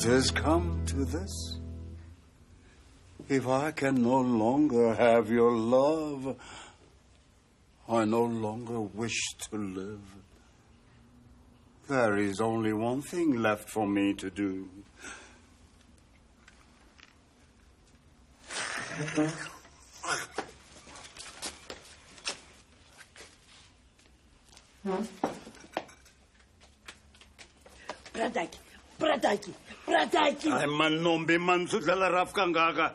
It has come to this. If I can no longer have your love, I no longer wish to live. There is only one thing left for me to do. Bradaki. Ay manombi mansudlala raf kangaka.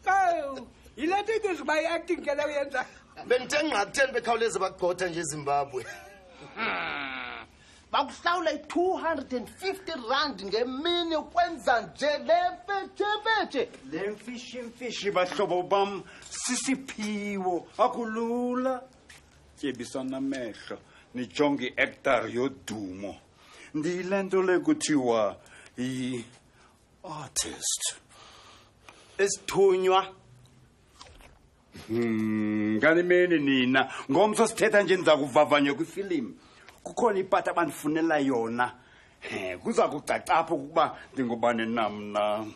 Kayo, ilati ke by acting ke la yenza. Bentenga 10 bekhawuleza bakugota nje eZimbabwe. Bakuhlawula 250 rand ngemini ukwenza nje lemfethe. Lemfishi bahlobo bam sisiphiwo akulula. Tyebisana mehlo nijonge actor yodumo. Ndilento lekuthiwa artist. Esithunywa. Kanimeni nina ngomso sithetha nje niza kuvavanya kwifilimu. Kukhona ipata abandifunela yona. Kuza kucaca apho ukuba ndingubani namna.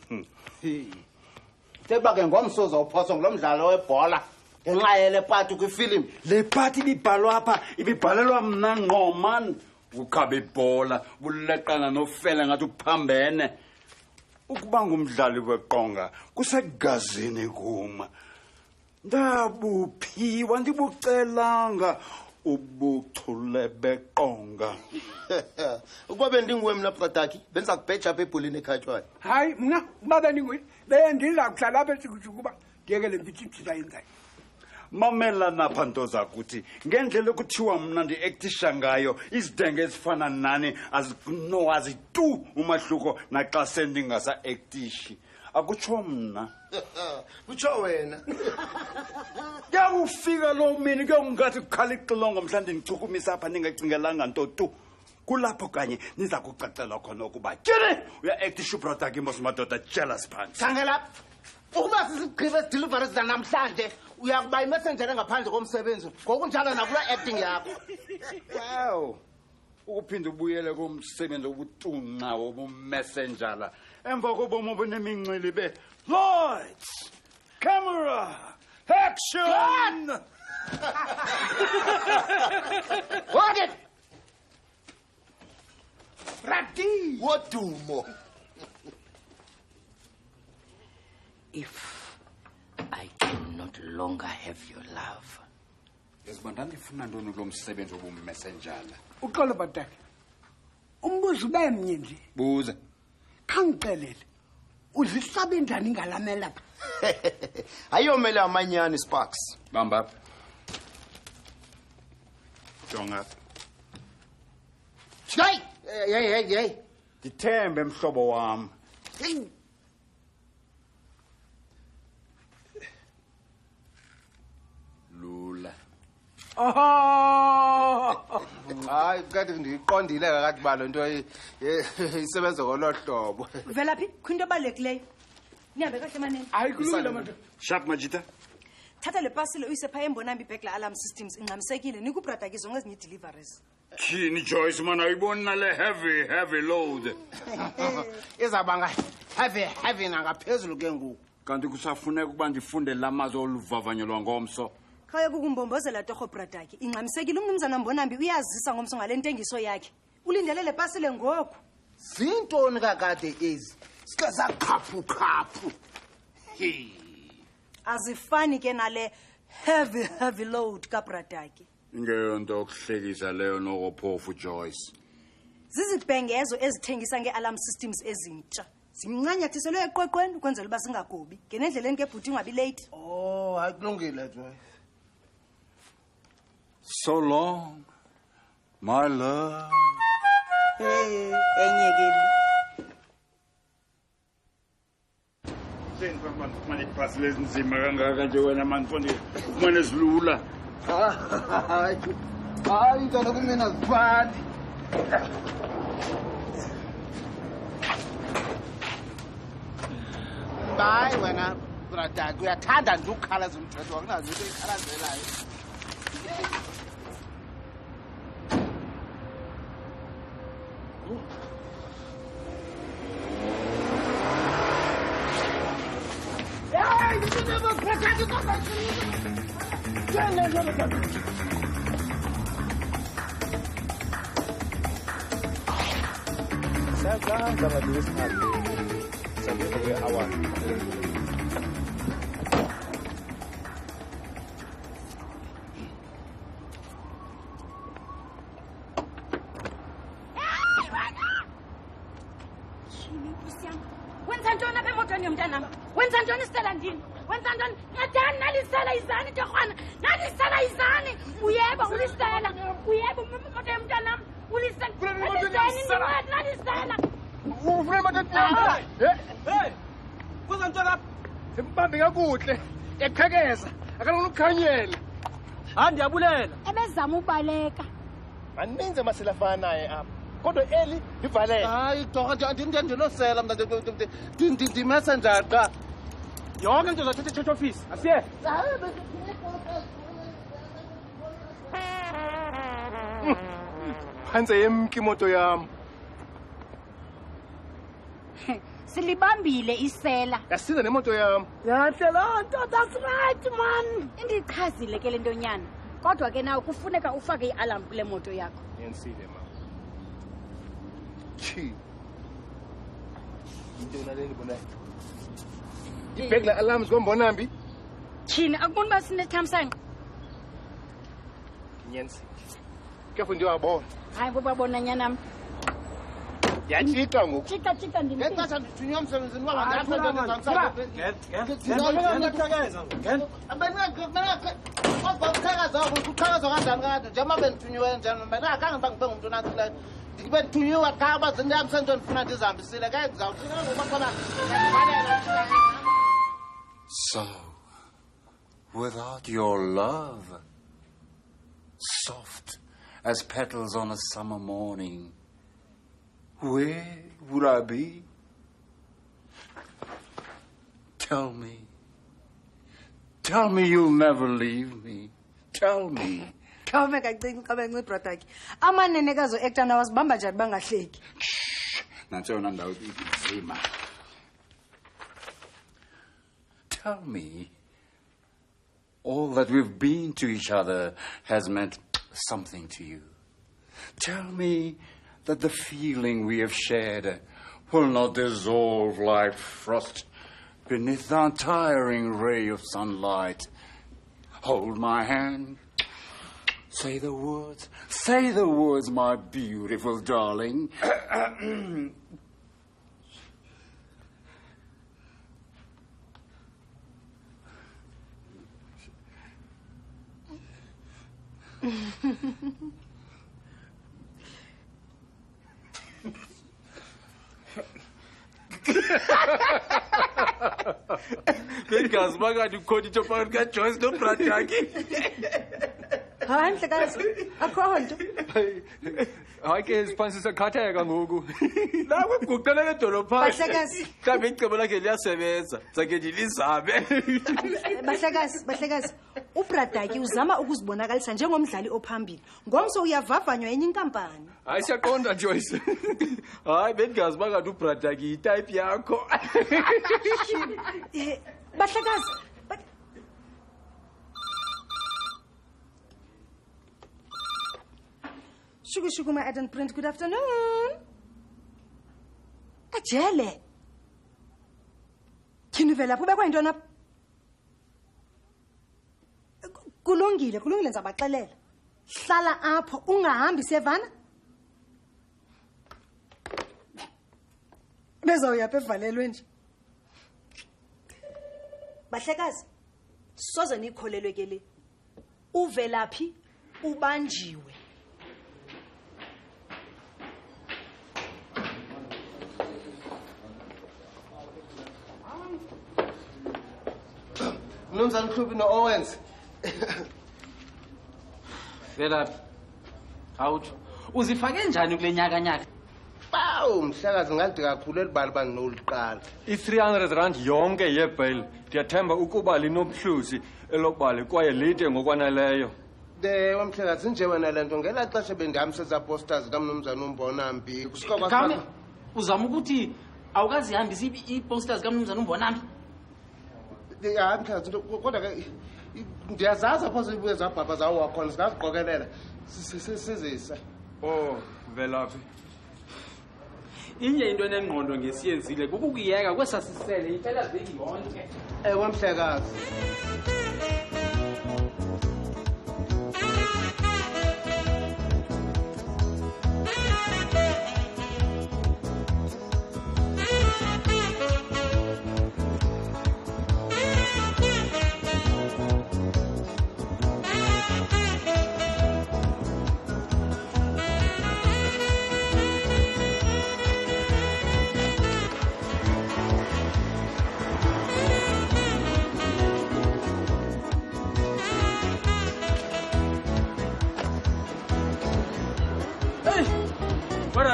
Teba ke ngomsozo uphoso ngolomdlalo webhola. Ngenxa yele pati kwifilimu. Le pati ibibhalwa apha ibibhalelwa mna ngqo man. Ukhaba ibhola buleqana nofela ngathi uphambene. Ukuba ngumdlali weqonga kusegazini kuma. Ndabuphiwa ndibucelanga ubuchule beqonga. Ukuba bendinguwe mina Bradaki benza kubheja apha ebholini ekhatywayo. Hayi mina baba ninguwe bendiza kuhlala apha sikujukuba ngeke lemfithi sayenza. Mamela napha nto zakuthi ngendlela ekuthiwa mna ndi-actisha ngayo izidenge ezifana nani azitu umahluko naxa sendingasa-actishi akutsho mna. Kutsho wena. Kuyakufika loo mini kuyongathi kukhala ixilongo mhla ndindichukumisa apha ndingacingelanga nto tu. Kulapho kanye niza kucacelwa khona ukuba tyini uya-actisha uBradaki mos madoda jealous phansi. Khangela ukuba sisigqibe deliveries namhlanje uyakuba imessenger ngaphandle komsebenzi ngokunjalo nakula acting yakho. Wow. Ukuphinda ubuyele komsebenzi obutunqa wobumessengerla emva kobomi obunemincili be lights camera action. What it? Rati. Wodumo. If I can not longer have your love. Yezibanda ndifuna ntoni kulo msebenzi wobumessengerla? Uxolo Bradaki. Umbuzo bemnye nje. Buza. Khangixelele. Uzisabe njani ngalamela pha? Ayomela amanyani Sparks. Bamba. Jonga. Hey. Ndithembe mhlobo wam. Lula. Hayi kade ndiqondile kakathi balo nto isebenza ngolohlobo. Vela phi kwinto ebalulekileyo. Nihambe kahle manene. Hayi kulula manje. Sharp Majita. Thatha le pasile uyise pha embonambi ibhekla alarm systems ingxamisekile nikuBradaki zonke ezinye deliveries. Kini Joyce man ayibona nale heavy load. Izabanga heavy nangaphezulu ke ngoku. Kanti kusafuneka ukuba ndifunde lamazo oluvavanyelwa ngomso. Khaya kukumbombozela torho Bradaki ingxamisekile umnumzana Mbonambi uyazisa ngomso ngale ntengiso yakhe. Ulindele le pasile ngoku. Zintoni kakade ezi? Sike zakhaphu. Azifani ke nale heavy load kaBradaki. Ingeyonto okuhlekisa leyo nokophofu Joyce. Zizibhengezo ezithengisa ngealarm systems ezintsha. Zimncanyathiselwe eqweqweni ukwenzela uba singagobi. Ngenendleleni ke bhuti ungabi late. Oh, akulungile Joyce. So long, my love. Hey, enyekeli. Senza manje pasile ezinzima kangaka nje wena manfondi. Umane zilula. Hayi ngalo kumina zifani. Bye wena Bradaki uyathanda nje ukukhalaza umthetho akunazo into ekhalazelayo. Ebezama ubaleka. Maninzi amasilafana naye apha. Kodwa eli livalele. Hayi torha ndinosela mna ndimesenjani qa. Yonke into zathetha church office. Asiye. Hanze yemki imoto yam. Silibambile isela. Yasiza nemoto yam. Yahle loo nto, that's right man. Indichazile ke le ntonyana. Kodwa ke nawe kufuneka ufake i-alarm kule moto yakho. Yensile ma. Chi. Into naleli bona. Ibhek la alarms ngombonambi. Thina akuboni ba sinethamsanqa. Nyensi. Kefu ndio wabona. Hayi babona nyanam. Yachika ngoku. Chika ndimthi. Ngexesha ndithunywa emsebenzini waba ndiyaphendula uqhakaza kanjani kade njengoba bendithunyiwe njani mna akhange bangibe ngumntu nantsileyo ndibe ndithunyiwe qha uba zindihambise ndifuna ndizihambisile ke ndizawuthina ngoba So, without your love, soft as petals on a summer morning, where would I be? Tell me. Tell me you'll never leave me. Tell me. Khawume kacinci brother ke. Amanenekazo actor nawo sibamba njani bangahleki. Nansi yona ndawo inzima. Tell me, all that we've been to each other has meant something to you. Tell me that the feeling we have shared will not dissolve like frost beneath the untiring ray of sunlight. Hold my hand. Say the words, my beautiful darling. Bengazi makade ukhona into phakathi kaJoyce noBradaki. Hayi mhlekazi, akho nto. Hayi ke siphansi sakhatheka ngoku. La kwiguqele edolophana. Bahlekazi. Mhlawumbe icebo lakhe liyasebenza. Sake ndilizame. Bahlekazi. uBradaki uzama ukuzibonakalisa njengomdlali ophambili. Ngomso uyavavanywa enye inkampani. Hayi siyaqonda Joyce. Hayi bengazi makade uBradaki itype yakho. Bahlekazi. Shuku my Eden Print, good afternoon. Ajele. Kinuvela pho bekwa into na. Kulungile ndizabaxelela. Hlala apho ungahambi sevana. Bezawuya pha evalelwe nje. Bahlekazi. Soze nikholelwe ke le. Uvelaphi ubanjiwe. Mnumzane Mhlubi no-Owens. Velaphi. Awuthi uzifake njani kule nyaka? Bawu mhlakazi ngade kakhulu elibali bandinoliqala. I-R300 yonke yebail. Ndiyathemba ukuba linobhluzi elokubali kwaye lide ngokwaneleyo. Dewe mhlakazi nje wena lento ngela xesha bendihambise za posters kaMnumzane uMbonambi. Kusuka Khawume uzama ukuthi awukazihambisi i-posters kaMnumzane uMbonambi. hayi mkhazi kodwa ke ndiyazazi apho zibuye zabhabha zawo wakhona singaziqokelela sizisa. Oh, velaphi? Inye into enengqondo ngesiyenzile kukukuyeka kwesasisele iphela veki yonke. Ewe mhlekazi.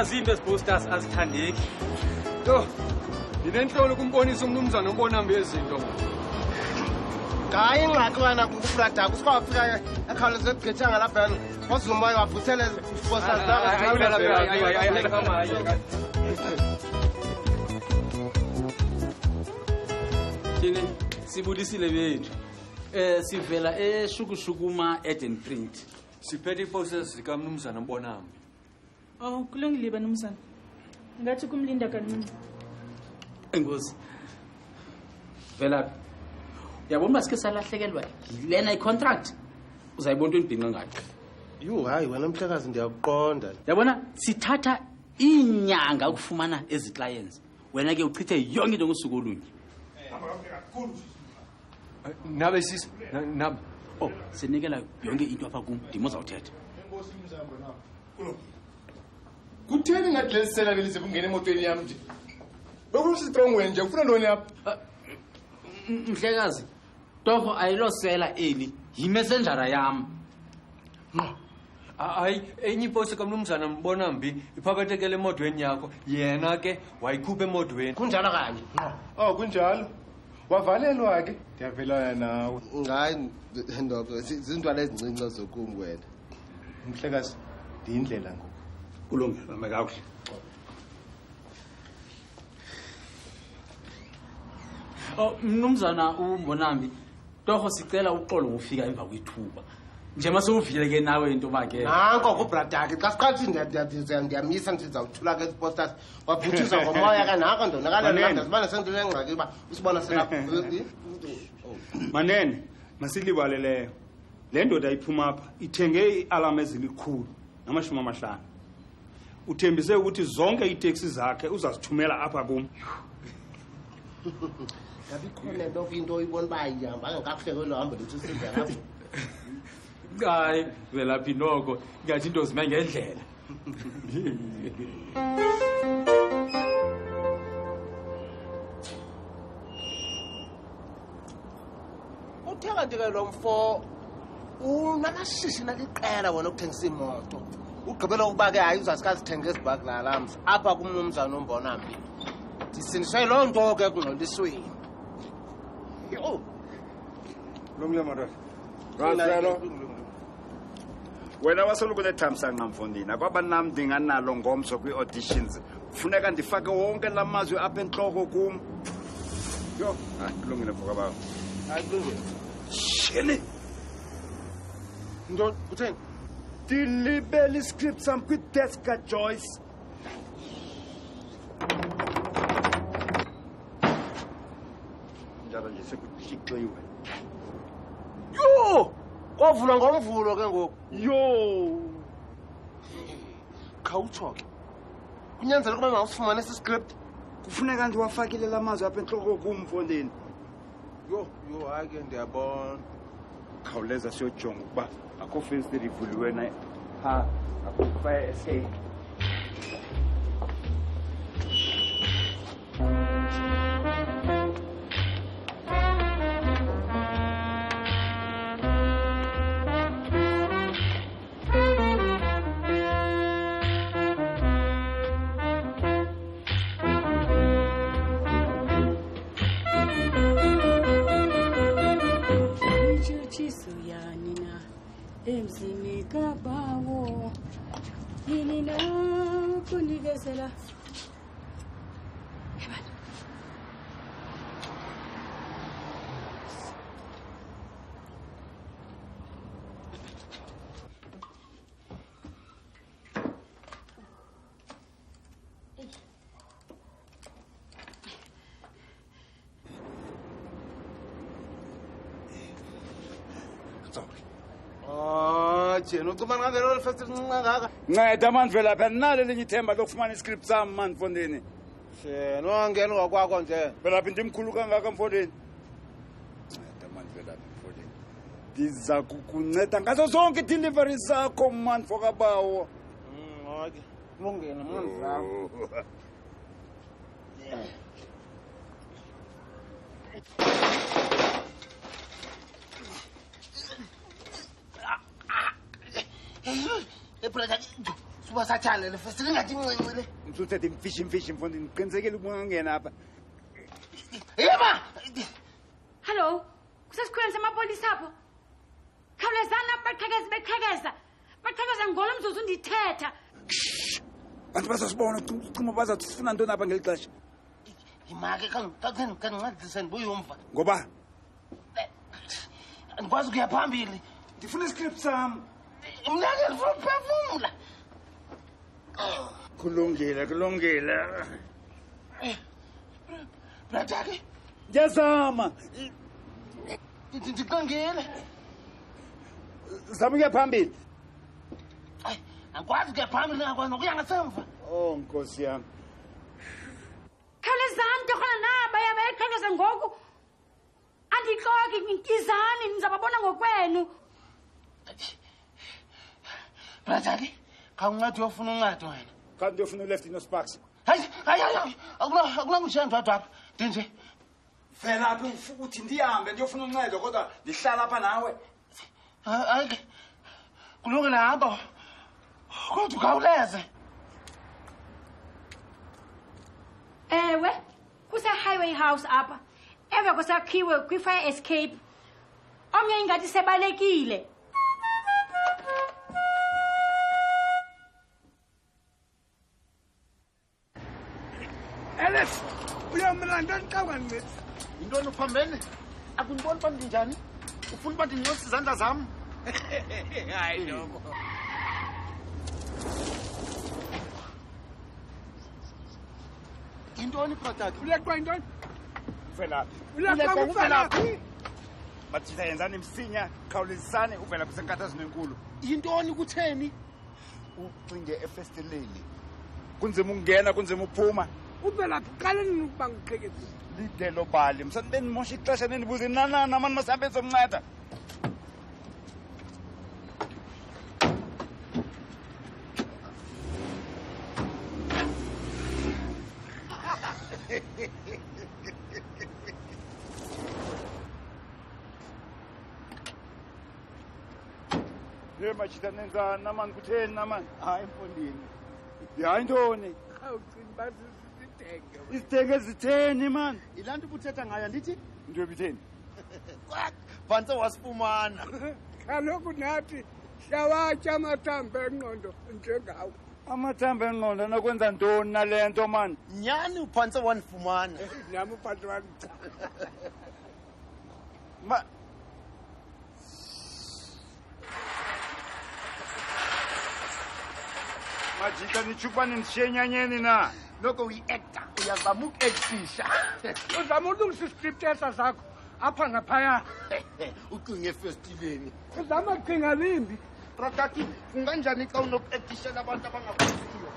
Izinto eziposters azithandeki. Yo, ndinenhlolo kumbonisa umnumzana ombonambi ezinto. Hayi ingxaki wena kubrada kusikawafika ekhawuleze egqitha ngalapha ozumoya wavuthele posters Thini sibulisile bethu. Sivela eshukushukuma Eden Print. Siphethe iposters zikamnumzana ombonambi. Oh, kulungile banumzana. Ngathi kumlinda kanini. Enkosi. Vela. Yabona basike salahlekelwa yilena icontract. Uzayibona into endibhinqa ngayo. Yo hayi wena mhlekazi ndiyakuqonda. Yabona sithatha inyanga ukufumana ezi clients. Wena ke uchithe yonke into ngosuku olunye. Nabe sis nab oh sinikela yonke into apha kum ndimo zawuthetha. Enkosi mzambo na. Kutheni ngadlelisela belise kungena emotweni yami nje? Bekuthi strong nje ufuna ntoni apha? Mhlekazi, Torho ayilosela eli, yimessengera yami. Hayi enye iposi kamnumzana mbonambi iphaphethekele emodweni yakho yena ke wayikhupha emodweni. Kunjalo kanye. Oh kunjalo. Wavalelwa ke ndiyavelana nawe. Ngayi ndobo izintwana ezincinci zokumu wena. Mhlekazi ndiyindlela ngoku. Kulungile makakuhle. Oh mnumzana umbonambi Torho sicela uxolo ngofika emva kwethuba. Nje mase uvileke nawe into make. Nanko kubrada ke xa siqathi ndiyamisa ndizawuthula ke posters wavuthisa ngomoya ke nako ndonakala nanda sibana sentule engxaki ba usibona selapha. Manene masilibaleleyo. Le ndoda iphuma apha ithenge ialarm ezilikhulu nama-50. Uthembise ukuthi zonke itaxi zakhe uzazithumela apha kum. Yabikhona nto into oyibona ba ihamba ngakakuhle kwelo hambo lethu siza lapho. Hayi velaphi noko ngathi into zime ngendlela. Uthenga ndike lo mfo unamashishini aliqela wena ukuthengisa imoto. Ugqibela ukuba ke hayi uzasikazi ezibhaki la lamsa apha kumnumzana ombonambi. Ndisinishe loo nto ke kungcolisweni. Yo. Lungile mara. Raselo. Wena wasoluku lethamsanqa mfondini akwaba nami ndinganalo ngomso kwi-auditions kufuneka ndifake wonke la mazwi apha entloko kum. Yo kulungile mfoka baba. Hayi kulungile. Shini Ndo utheni? Dilibele script sam kwi-desk kaJoyce. Njalo nje sekutshixiwe. Yo! Kwavula ngomvulo ke ngoku. Yo! Khawutsho ke. Kunyanzela ukuba mawusifumane esi script. Kufuneka ndiwafakile la mazwi apha entloko kum mfondini. Yo hayi ke ndiyabona. Khawuleza siyojonga ukuba akho fensteri ivuliwe na pha akho fire escape. Emzini kabawo yini na kunikezela sorry. Jeni ucuma ngangelo lefesti lincangaka. Nceda man vela phela nalo lenye ithemba lokufumana iscript sami man Mfondini. Jeni wangena ngokwakho nje. Phela phi ndimkhulu kangaka Mfondini. Nceda man vela Mfondini. Ndiza kukunceda ngazo zonke deliveries zakho man fokabawo. Okay. Kulungile manje zakho. Brother, suba sathale le first lingathi ncinci. Msuthethe imfishi Mfondini qinisekile ukungangena apha. Yema. Hello, kusesikhweleni samapolisa apho. Khawulezana beqhekeza. Baqhekeza ngolo mzuzu ndithetha. Bantu bazosibona ucima bazathi sifuna ntoni apha ngeli xesha. Imake kangincediseni buyumva. Ngoba andikwazi ukuya phambili. Ndifuna iscript sami. Mnake ngifuna ukuphefumula. Kulungile. Brother-ke. Ngiyazama. Ndiqangile. Zama ukuya phambili. Angikwazi ukuya phambili ngakwazi nokuya ngasemva. Oh Nkosi yami. Khawulezani torhona naba yabayeqhekeza ngoku. Andixoki ngizani nizababona ngokwenu. Brother-ke, khawuncede uyofuna uncedo wena. Kanti uyofuna uleft inosparks. Hayi, akunangushenjwa apha. Ndinje. Vela apha uthi ndihambe ndiyofuna uncedo kodwa ndihlala apha nawe. Hayi. Kulungile hamba. Kodwa khawuleze. Ewe, kuse-highway house apha. Emva kwesakhiwe kwi-fire escape. Omnye ingathi sebalekile. Alice, uyamlanda ntaqani mithi. Yintoni uphambene? Akuniboni uba ndinjani? Ufuna uba ndinyose izandla zam? Hayi noko. Yintoni brataki? Uleqwa yintoni? Vela. Uleqwa uvelaphi? Mathitha yenzani msinya khawulezisane uvela kusenkathazo nenkulu. Yintoni kutheni? Ucinge efesteleni. Kunzima ukungena, kunzima ukuphuma. Uvelaphi qale nini ukuba ngiqhekezi? Lidelo bali msani benimosha ixesha nendibuze nanana mani masihambe somnceda. Machita nenzani namani kutheni namani? Hayi Mfondini. Hayi ntoni? Awucini bathi sithenge. Isithenge zitheni man? Ilanto ubuthetha ngayo andithi? Into ebitheni? Phantse wasifumana. Kaloku nathi siyawatya amathambo engqondo njengawo. Amathambo engqondo nokwenza ntoni nale nto man? Nyani uphantse wanifumana. Nami uphathi wami cha. Majita nichupa nishiye nyanyeni na. Loko uyi-actor uyazama uku-actisha. Uzama ulungisa iscript esa zakho apha naphaya. Ucinge efestileni. Uzama kucinga limbi. Brataki, kunganjani xa unoku-actishela abantu abangakwaziyo?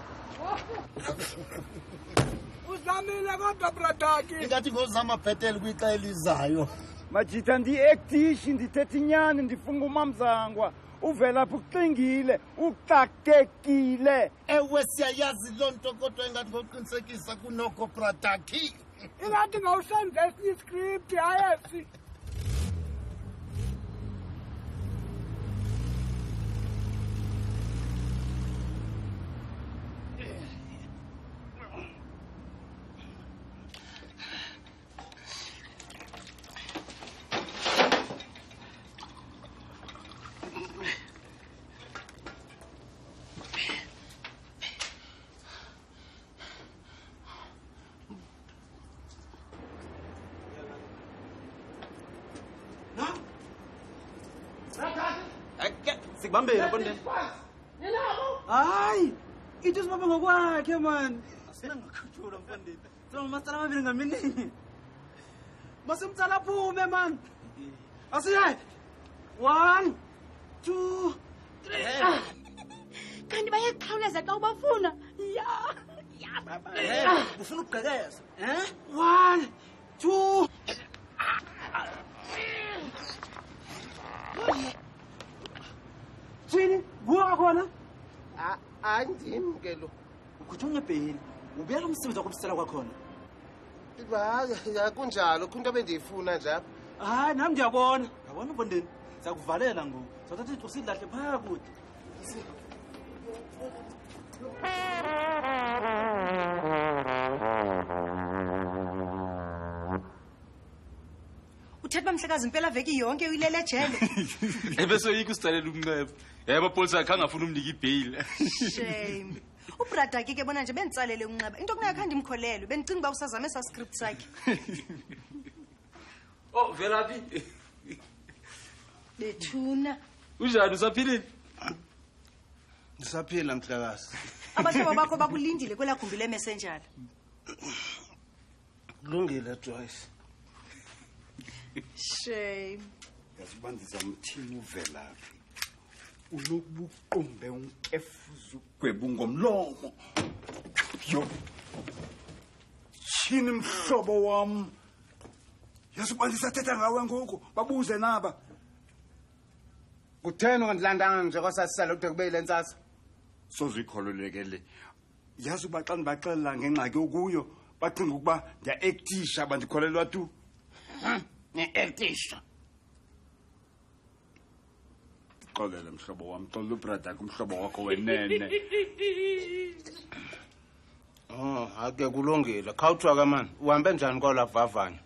Uzamile kodwa brataki. Ingathi ngozama bhetele kwixa elizayo. Majita ndi-actishi ndithetha inyani ndifunga umamzangwa. Uvela phi uxingile, uxakekile. Ewe siyayazi loo nto kodwa ingathi ngokuqinisekisa kunoko brataki. Ingathi ngawusenza esinye iscript ayesi. Sikubambeni Mfondini. Hayi, ithi sibambe ngokwakhe man. Asinangakhuthula Mfondini. Sona masala amabili ngamini. Masimtsala phume man. Asiye. 1 2 3 kanti bayaxhawuleza xa ubafuna ufuna ukugqekeza 1 2 Thini buka khona Andimi ke lo. ukhuthunye ebheli ubuyela umsebenzi wakho kwakhona Kunjalo kunto bendiyifuna nje apha. hayi nami ndiyabona ubondeni siyakuvalela ngoku sizathatha ixesha silahle phaya kude uthetha mhlekazi impela veki yonke uyilele ejele ebesoyika usidalela umnqebo amapolisa akhe angafuna umnika ibheyili shame ubrada ke bona nje benditsalele unqeba into kunakho andimkholelwe bendicinga uba usazame esa script sakhe oh velaphi bethuna unjani usaphilile Ndisaphila mhlakazi. abahlobo bakho bakulindile kwela gumbi lemessenjala Kulungile Joyce. shame yazibandisa mthini uvelaphi unokubuqumbe unkefuza ugwebu ngomlomo yo shini mhlobo wam yazibandisa thetha ngawe ngoku babuze naba Kutheni ungandilandanga nje kwasasisala kude kube ile ntsasa? sozikhololekele yazi uba xa ndibaxelela ngengxaki okuyo bacinga ukuba ndiya-actisha bandikholelwa tu Ne-actisha. xolele mhlobo wam xolela ubrada kumhlobo wakho wenene Oh, ake kulungile. Khawuthiwa ke mani, uhambe njani kwala vavanyo?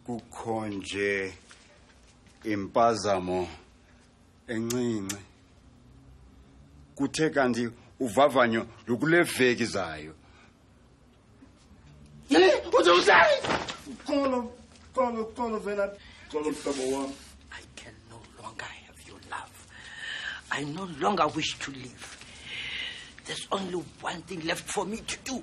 kukho nje impazamo encinci kuthe kanti uvavanyo lokule veki zayo xolo vela xolo mhlobo wam I can no longer have your love. I no longer wish to live. There's only one thing left for me to do.